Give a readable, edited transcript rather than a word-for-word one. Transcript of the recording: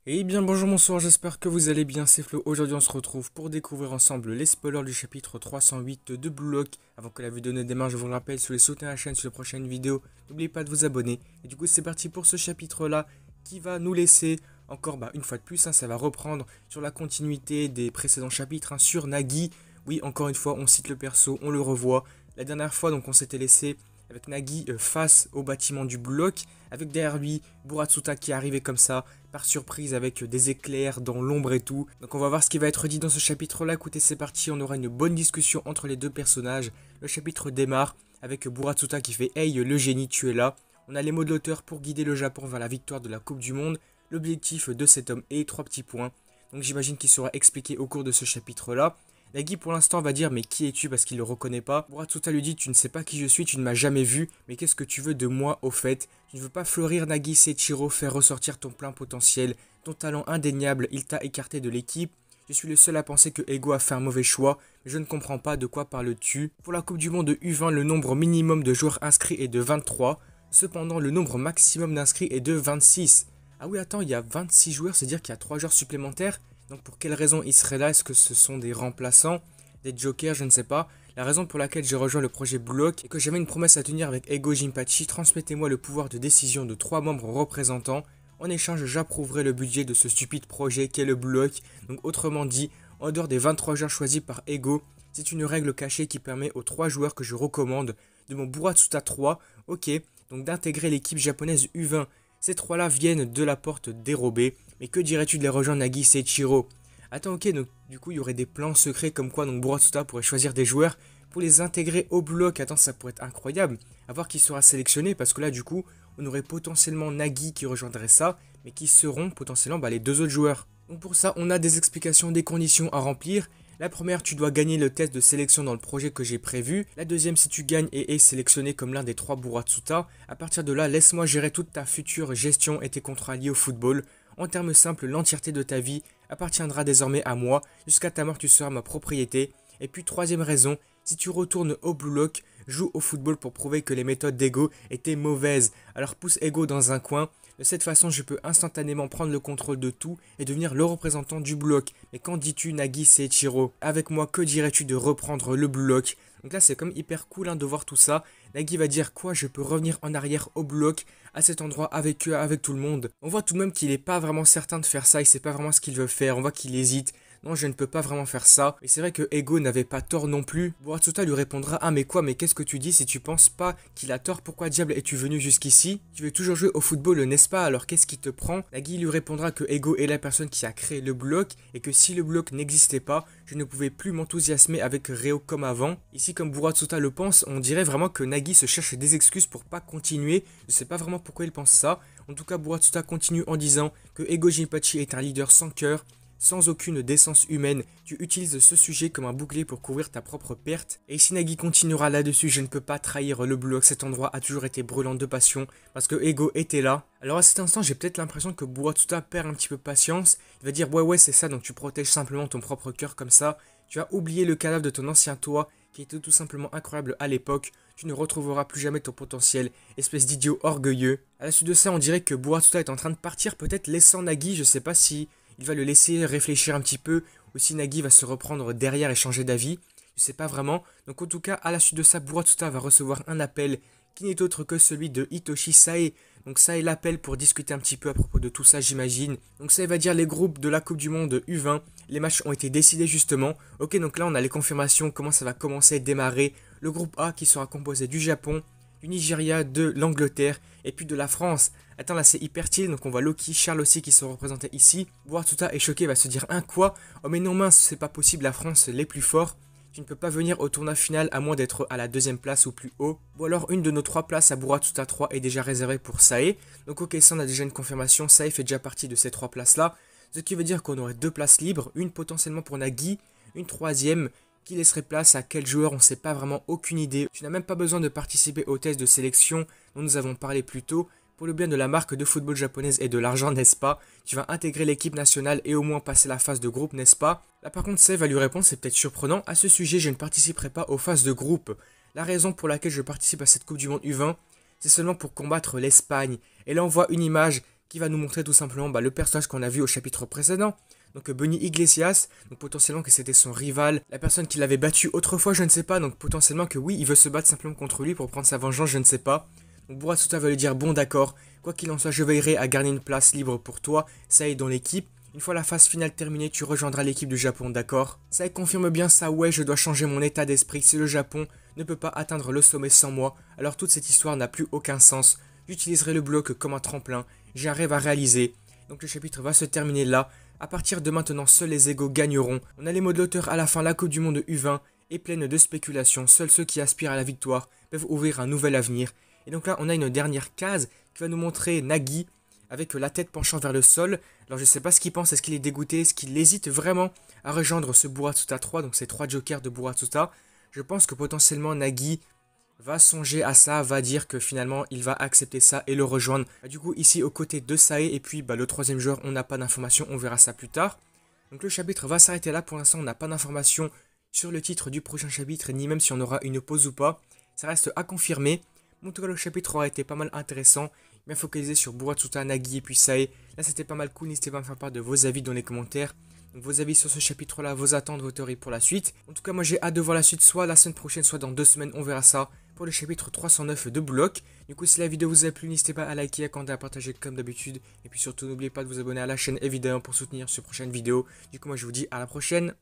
Eh bien bonjour, bonsoir, j'espère que vous allez bien, c'est Flo. Aujourd'hui on se retrouve pour découvrir ensemble les spoilers du chapitre 308 de Blue Lock. Avant que la vidéo ne démarre, je vous le rappelle, si vous voulez soutenir la chaîne sur les prochaines vidéos, n'oubliez pas de vous abonner. Et du coup c'est parti pour ce chapitre là qui va nous laisser encore une fois de plus, ça va reprendre sur la continuité des précédents chapitres, sur Nagi. Oui, encore une fois on cite le perso, on le revoit. La dernière fois donc on s'était laissé avec Nagi face au bâtiment du bloc, avec derrière lui Buratsuta qui arrivait comme ça, par surprise avec des éclairs dans l'ombre et tout. Donc on va voir ce qui va être dit dans ce chapitre là. Écoutez, c'est parti, on aura une bonne discussion entre les deux personnages. Le chapitre démarre avec Buratsuta qui fait Hey le génie, tu es là. On a les mots de l'auteur pour guider le Japon vers la victoire de la Coupe du Monde. L'objectif de cet homme est 3 petits points. Donc j'imagine qu'il sera expliqué au cours de ce chapitre là. Nagi pour l'instant va dire mais qui es-tu parce qu'il le reconnaît pas. Buratsuta lui dit tu ne sais pas qui je suis, tu ne m'as jamais vu, mais qu'est-ce que tu veux de moi au fait? Tu ne veux pas fleurir Nagi Seiichiro, faire ressortir ton plein potentiel, ton talent indéniable, il t'a écarté de l'équipe. Je suis le seul à penser que Ego a fait un mauvais choix, mais je ne comprends pas de quoi parles-tu. Pour la Coupe du Monde de U20, le nombre minimum de joueurs inscrits est de 23, cependant le nombre maximum d'inscrits est de 26. Ah oui attends, il y a 26 joueurs, c'est-à-dire qu'il y a 3 joueurs supplémentaires. Donc pour quelle raison ils seraient là? Est-ce que ce sont des remplaçants, des jokers? Je ne sais pas. La raison pour laquelle j'ai rejoint le projet Block est que j'avais une promesse à tenir avec Ego Jinpachi. Transmettez-moi le pouvoir de décision de 3 membres représentants. En échange, j'approuverai le budget de ce stupide projet qu'est le Block. Donc autrement dit, en dehors des 23 joueurs choisis par Ego, c'est une règle cachée qui permet aux 3 joueurs que je recommande de mon Buratsuta 3, ok, donc d'intégrer l'équipe japonaise U20. Ces 3-là viennent de la porte dérobée. Mais que dirais-tu de les rejoindre Nagi Seiichiro? Attends, ok, donc du coup il y aurait des plans secrets comme quoi donc Buratsuta pourrait choisir des joueurs pour les intégrer au bloc. Attends, ça pourrait être incroyable. À voir qui sera sélectionné parce que là du coup on aurait potentiellement Nagi qui rejoindrait ça, mais qui seront potentiellement les 2 autres joueurs. Donc pour ça on a des explications, des conditions à remplir. La première, tu dois gagner le test de sélection dans le projet que j'ai prévu. La deuxième, si tu gagnes et es sélectionné comme l'un des 3 Buratsuta, à partir de là, laisse-moi gérer toute ta future gestion et tes contrats liés au football. En termes simples, l'entièreté de ta vie appartiendra désormais à moi. Jusqu'à ta mort, tu seras ma propriété. Et puis troisième raison, si tu retournes au Blue Lock, joue au football pour prouver que les méthodes d'Ego étaient mauvaises. Alors pousse Ego dans un coin. De cette façon, je peux instantanément prendre le contrôle de tout et devenir le représentant du Blue Lock. Mais qu'en dis-tu, Nagi Seiichiro? Avec moi, que dirais-tu de reprendre le Blue Lock? Donc là, c'est comme hyper cool de voir tout ça. Nagi va dire quoi? Je peux revenir en arrière au Blue Lock, à cet endroit avec eux, avec tout le monde. On voit tout de même qu'il n'est pas vraiment certain de faire ça, il sait pas vraiment ce qu'il veut faire, on voit qu'il hésite. Non, je ne peux pas vraiment faire ça. Et c'est vrai que Ego n'avait pas tort non plus. Buratsuta lui répondra ah mais quoi, mais qu'est-ce que tu dis? Si tu penses pas qu'il a tort, pourquoi diable es-tu venu jusqu'ici? Tu veux toujours jouer au football, n'est-ce pas? Alors qu'est-ce qui te prend? Nagi lui répondra que Ego est la personne qui a créé le bloc et que si le bloc n'existait pas, je ne pouvais plus m'enthousiasmer avec Reo comme avant. Ici, comme Buratsuta le pense, on dirait vraiment que Nagi se cherche des excuses pour pas continuer. Je sais pas vraiment pourquoi il pense ça. En tout cas, Buratsuta continue en disant que Ego Jinpachi est un leader sans cœur, sans aucune décence humaine. Tu utilises ce sujet comme un bouclier pour couvrir ta propre perte. Et si Nagi continuera là-dessus, je ne peux pas trahir le bloc. Cet endroit a toujours été brûlant de passion parce que Ego était là. Alors à cet instant, j'ai peut-être l'impression que Buratsuta perd un petit peu patience. Il va dire ouais c'est ça, donc tu protèges simplement ton propre cœur comme ça. Tu as oublié le cadavre de ton ancien toi qui était tout simplement incroyable à l'époque. Tu ne retrouveras plus jamais ton potentiel, espèce d'idiot orgueilleux. À la suite de ça, on dirait que Buratsuta est en train de partir, peut-être laissant Nagi, je sais pas si il va le laisser réfléchir un petit peu, ou si Nagi va se reprendre derrière et changer d'avis. Je sais pas vraiment. Donc en tout cas, à la suite de ça, Buratsuta va recevoir un appel qui n'est autre que celui de Hitoshi Sae. Donc Sae l'appelle pour discuter un petit peu à propos de tout ça, j'imagine. Donc Sae va dire les groupes de la Coupe du Monde U20. Les matchs ont été décidés justement. Ok, donc là on a les confirmations, comment ça va commencer à démarrer. Le groupe A qui sera composé du Japon, du Nigeria, de l'Angleterre et puis de la France. Attends, là c'est hyper stylé, donc on voit Loki, Charles aussi qui sont représentés ici. Buratsuta est choqué, va se dire un quoi? Oh mais non mince, c'est pas possible, la France les plus forts. Tu ne peux pas venir au tournoi final à moins d'être à la 2e place ou plus haut. Ou alors une de nos 3 places à Buratsuta 3 est déjà réservée pour Sae. Donc ok, ça on a déjà une confirmation, Sae fait déjà partie de ces 3 places là. Ce qui veut dire qu'on aurait 2 places libres, une potentiellement pour Nagi, une 3e qui laisserait place à quel joueur, on ne sait pas vraiment, aucune idée. Tu n'as même pas besoin de participer au test de sélection dont nous avons parlé plus tôt. Pour le bien de la marque de football japonaise et de l'argent, n'est-ce pas? Tu vas intégrer l'équipe nationale et au moins passer la phase de groupe, n'est-ce pas? Là par contre, Save va lui répondre, c'est peut-être surprenant. À ce sujet, je ne participerai pas aux phases de groupe. La raison pour laquelle je participe à cette Coupe du Monde U20, c'est seulement pour combattre l'Espagne. Et là on voit une image qui va nous montrer tout simplement le personnage qu'on a vu au chapitre précédent. Donc Benny Iglesias, donc potentiellement que c'était son rival, la personne qui l'avait battu autrefois, je ne sais pas, donc potentiellement que oui, il veut se battre simplement contre lui pour prendre sa vengeance, je ne sais pas. Donc Buratsuta va lui dire bon d'accord, quoi qu'il en soit, je veillerai à garder une place libre pour toi, Sae dans l'équipe. Une fois la phase finale terminée, tu rejoindras l'équipe du Japon, d'accord? Sae confirme bien ça, ouais, je dois changer mon état d'esprit, si le Japon ne peut pas atteindre le sommet sans moi, alors toute cette histoire n'a plus aucun sens. J'utiliserai le bloc comme un tremplin, j'ai un rêve à réaliser. Donc le chapitre va se terminer là. À partir de maintenant, seuls les égaux gagneront. On a les mots de l'auteur à la fin, la Coupe du Monde U20 est pleine de spéculations. Seuls ceux qui aspirent à la victoire peuvent ouvrir un nouvel avenir. Et donc là, on a une dernière case qui va nous montrer Nagi avec la tête penchant vers le sol. Alors je sais pas ce qu'il pense, est-ce qu'il est dégoûté, est-ce qu'il hésite vraiment à rejoindre ce Buratsuta 3, donc ces 3 jokers de Buratsuta. Je pense que potentiellement Nagi va songer à ça, va dire que finalement il va accepter ça et le rejoindre. Du coup ici aux côtés de Sae et puis le troisième joueur, on n'a pas d'informations, on verra ça plus tard. Donc le chapitre va s'arrêter là, pour l'instant on n'a pas d'informations sur le titre du prochain chapitre, ni même si on aura une pause ou pas. Ça reste à confirmer. En tout cas le chapitre aura été pas mal intéressant, bien focalisé sur Buratsuta, Nagi et puis Sae. Là c'était pas mal cool, n'hésitez pas à me faire part de vos avis dans les commentaires. Donc vos avis sur ce chapitre là, vos attentes, vos théories pour la suite. En tout cas moi j'ai hâte de voir la suite, soit la semaine prochaine, soit dans 2 semaines, on verra ça pour le chapitre 309 de Block. Du coup si la vidéo vous a plu, n'hésitez pas à liker, à commenter, à partager comme d'habitude. Et puis surtout n'oubliez pas de vous abonner à la chaîne évidemment pour soutenir ces prochaines vidéos. Du coup moi je vous dis à la prochaine.